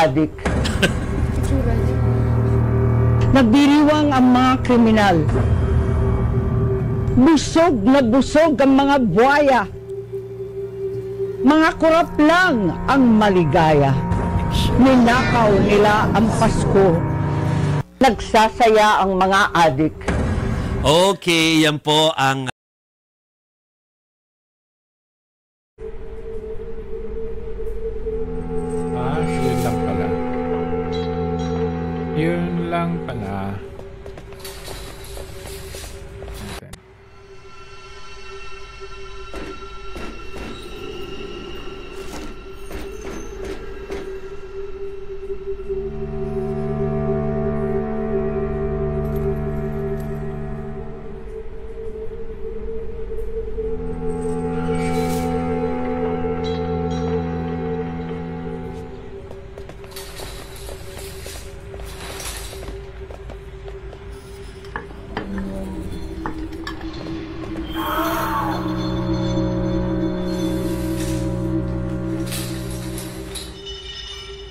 adik. Nagdiriwang ang mga kriminal. Busog na busog ang mga buwaya. Mga kurap lang ang maligaya. Ninakaw nila ang Pasko. Nagsasaya ang mga adik. Okay, yan po ang yun lang pala. Yun lang pala. Okay.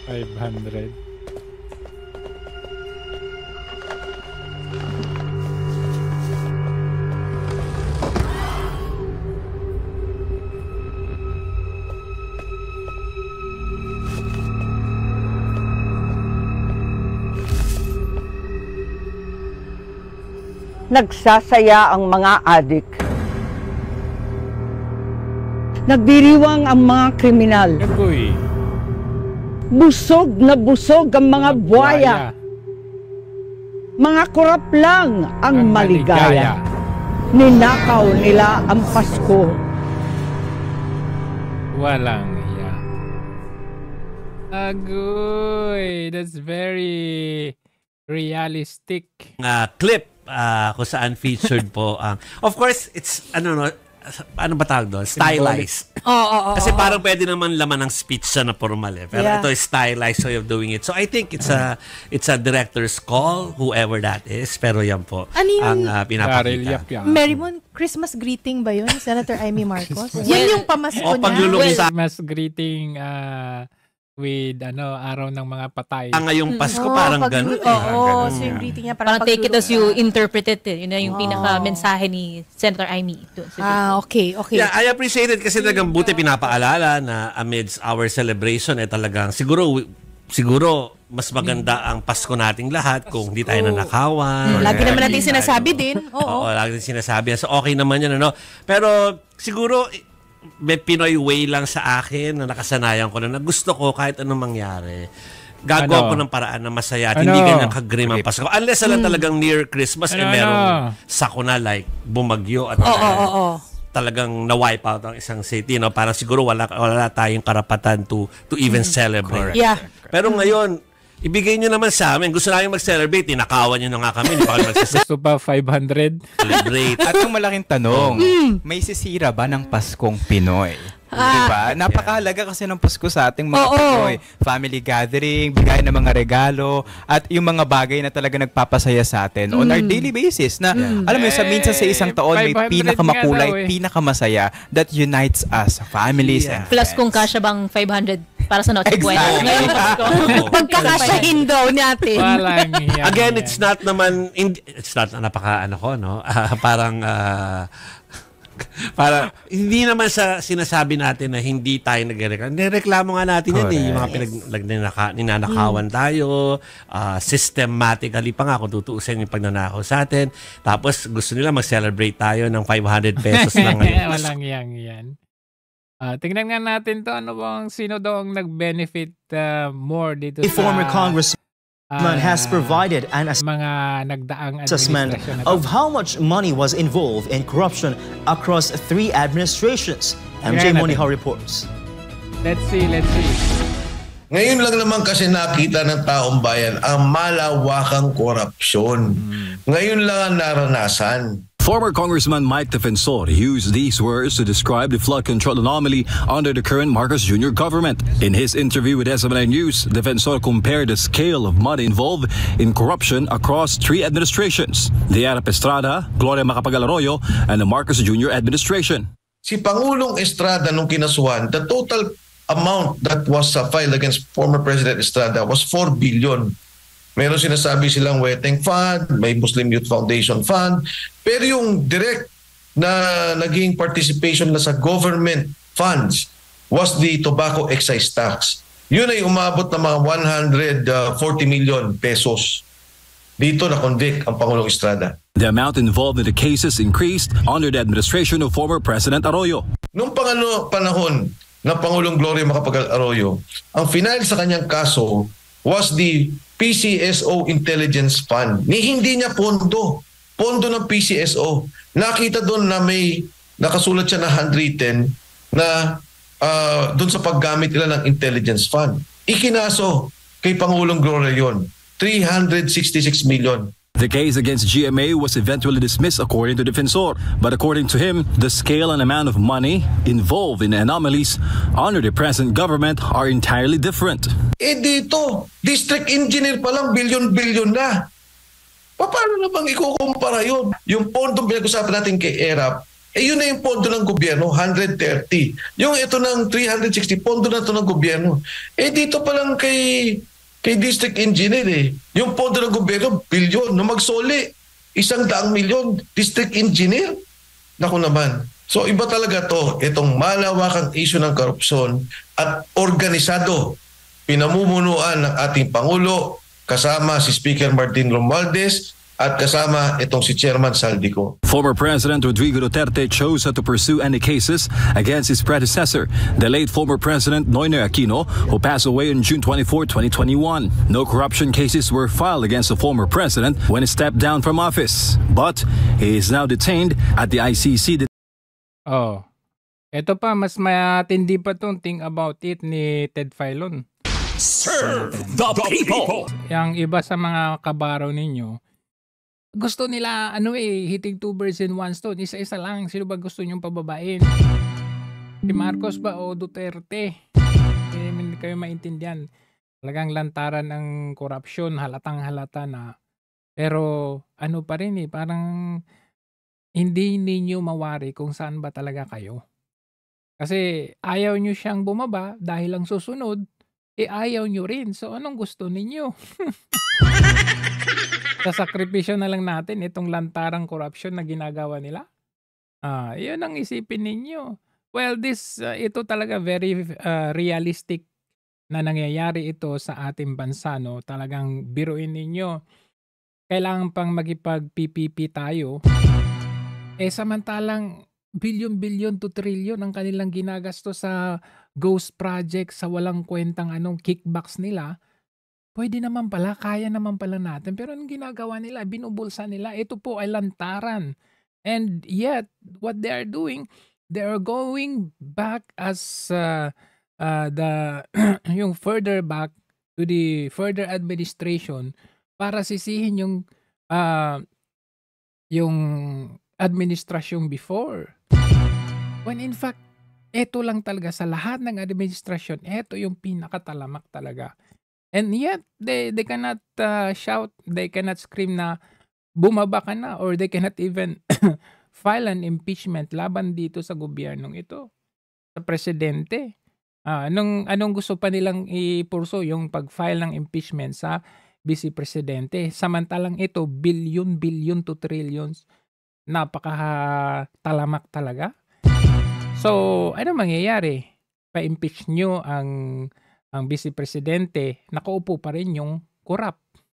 $500. Nagsasaya ang mga adik. Nagdiriwang ang mga kriminal. Yagoy. Busog na busog ang mga buwaya. Mga kurap lang ang maligaya. Ninakaw nila ang Pasko. Walang iya. Agoy. That's very realistic. clip kung saan featured po ang of course it's ano ba tawag doon? Stylized. Kasi parang pwede naman laman ng speech siya na formal eh. Pero ito is stylized way of doing it. So I think it's a director's call, whoever that is. Pero yan po ang pinapakita. Merimon, Christmas greeting ba yun? Senator Amy Marcos? Yan yung pamasko niya. Christmas greeting with araw ng mga patay. Ngayong Pasko parang ganun. Oo, so yung greeting niya parang take it as you interpret it. Yun na yung pinaka-mensahe ni Senator Amy. Okay. Yeah, I appreciate it kasi talagang buti pinapaalala na amidst our celebration talagang siguro mas maganda ang Pasko nating lahat kung hindi tayo nanakawan. Lagi naman natin sinasabi din. Oo, lagi natin sinasabi. So okay naman yan, Pero siguro may Pinoy way lang sa akin na nakasanayan ko na gusto ko kahit anong mangyari. Gagawa ko ng paraan na masaya at hindi ganyan kagrim ang Pasko. Unless lang talagang near Christmas merong sakuna like bumagyo at talagang na-wipe out ang isang city. Parang siguro wala tayong karapatan to even celebrate. Yeah. Pero ngayon, ibigay nyo naman sa amin. Gusto namin mag-celebrate. Tinakawan nyo na nga kami. Hindi pa kami mag-celebrate. Gusto pa 500? Celebrate. At yung malaking tanong, may sisira ba ng Paskong Pinoy? Diba? Napakahalaga kasi ng Pasko sa ating mga Pinoy. Family gathering, bigay ng mga regalo, at yung mga bagay na talaga nagpapasaya sa atin on our daily basis. Na, alam mo, minsan sa isang taon, may pinakamakulay, pinakamasaya that unites us, families and plus kung kasya bang 500 para sa Noche Buena. Exactly. Pagkakasyahin daw natin. Again, it's not para hindi naman sa sinasabi natin na hindi tayo nagreklamo. Nireklamo nga natin yan yung mga ninanakawan tayo, systematically pa nga kung tutuusin yung pagnanakaw sa atin. Tapos gusto nila mag-celebrate tayo ng 500 pesos lang ngayon. Walang yan. Tingnan nga natin to, sino daw ang nag-benefit more dito sa former congressman has provided an assessment of how much money was involved in corruption across 3 administrations. MJ Monihaw reports. Let's see. Ngayon lang naman kasi nakita ng taong bayan ang malawakang korupsyon. Ngayon lang ang naranasan. Former Congressman Mike Defensor used these words to describe the flood control anomaly under the current Marcos Jr. government. In his interview with SMNI News, Defensor compared the scale of money involved in corruption across 3 administrations: the Arap Estrada, Gloria Macapagal Arroyo, and the Marcos Jr. administration. Si Pangulong Estrada nung kinasuhan, the total amount that was filed against former President Estrada was 4 billion. Meron sinasabi silang Weteng Fund, may Muslim Youth Foundation Fund, pero yung direct na naging participation na sa government funds was the tobacco excise tax. Yun ay umabot ng mga 140 million pesos. Dito na-convict ang Pangulong Estrada. The amount involved in the cases increased under the administration of former President Arroyo. Noong panahon ng Pangulong Gloria Macapagal Arroyo, ang final sa kanyang kaso was the PCSO Intelligence Fund. Hindi niya pondo ng PCSO. Nakita doon na may nakasulat siya na handwritten na doon sa paggamit nila ng intelligence fund. Ikinaso kay Pangulong Gloria yon, 366 million. The case against GMA was eventually dismissed according to Defensor. But according to him, the scale and amount of money involved in anomalies under the present government are entirely different. Dito, district engineer pa lang billion-billion na. Paano na bang ikukumpara yun? Yung pondo pinag-usapan natin kay ERAP, yun na yung pondo ng gobyerno, 130. Yung ito ng 360, pondo na ito ng gobyerno. Dito pa lang kay district engineer yung pondo ng gobyerno, bilyon. No magsoli, 100 milyon, district engineer. Naku naman. So iba talaga to, itong malawakang issue ng korupsyon at organisado. Pinamumunuan ng ating Pangulo, kasama si Speaker Martin Romualdez, at kasama itong si Chairman Saldico. Former President Rodrigo Duterte chose not to pursue any cases against his predecessor, the late former President Noynoy Aquino, who passed away on June 24, 2021. No corruption cases were filed against the former president when he stepped down from office. But he is now detained at the ICC. Ito pa, mas matindi pa itong thing about it ni Ted Filon. Serve the people! Yang iba sa mga kabaro ninyo, gusto nila, hitting two birds in one stone. Isa-isa lang. Sino ba gusto nyong pababain? Si Marcos ba o Duterte? Hindi kayo maintindihan. Talagang lantaran ng korupsyon, halatang halata na. Pero pa rin parang hindi ninyo mawari kung saan ba talaga kayo. Kasi ayaw nyo siyang bumaba dahil lang susunod, ayaw nyo rin. So anong gusto ninyo? Sasakripisyo na lang natin itong lantarang korupsyon na ginagawa nila. Yun ang isipin ninyo. Well, ito talaga very realistic na nangyayari ito sa ating bansa. No? Talagang biruin ninyo. Kailangan pang magipag-PPP tayo. Samantalang bilyon-bilyon to trillion ang kanilang ginagasto sa ghost project, sa walang kwentang kickbacks nila. Pwede naman pala, kaya naman pala natin. Pero anong ginagawa nila? Binubulsa nila. Ito po ay lantaran. And yet, what they are doing, they are going back as yung further back to the further administration para sisihin yung administrasyon before. When in fact, ito lang talaga sa lahat ng administrasyon, ito yung pinakatalamak talaga. And yet, they cannot shout, they cannot scream na bumaba ka na, or they cannot even file an impeachment laban dito sa gobyernong ito, sa presidente. Anong gusto pa nilang ipurso? Yung pag-file ng impeachment sa vice presidente. Samantalang ito, billion to trillions. Napaka-talamak talaga. So, ano mangyayari? Pa-impeach nyo ang vice presidente, nakaupo pa rin yung corrupt.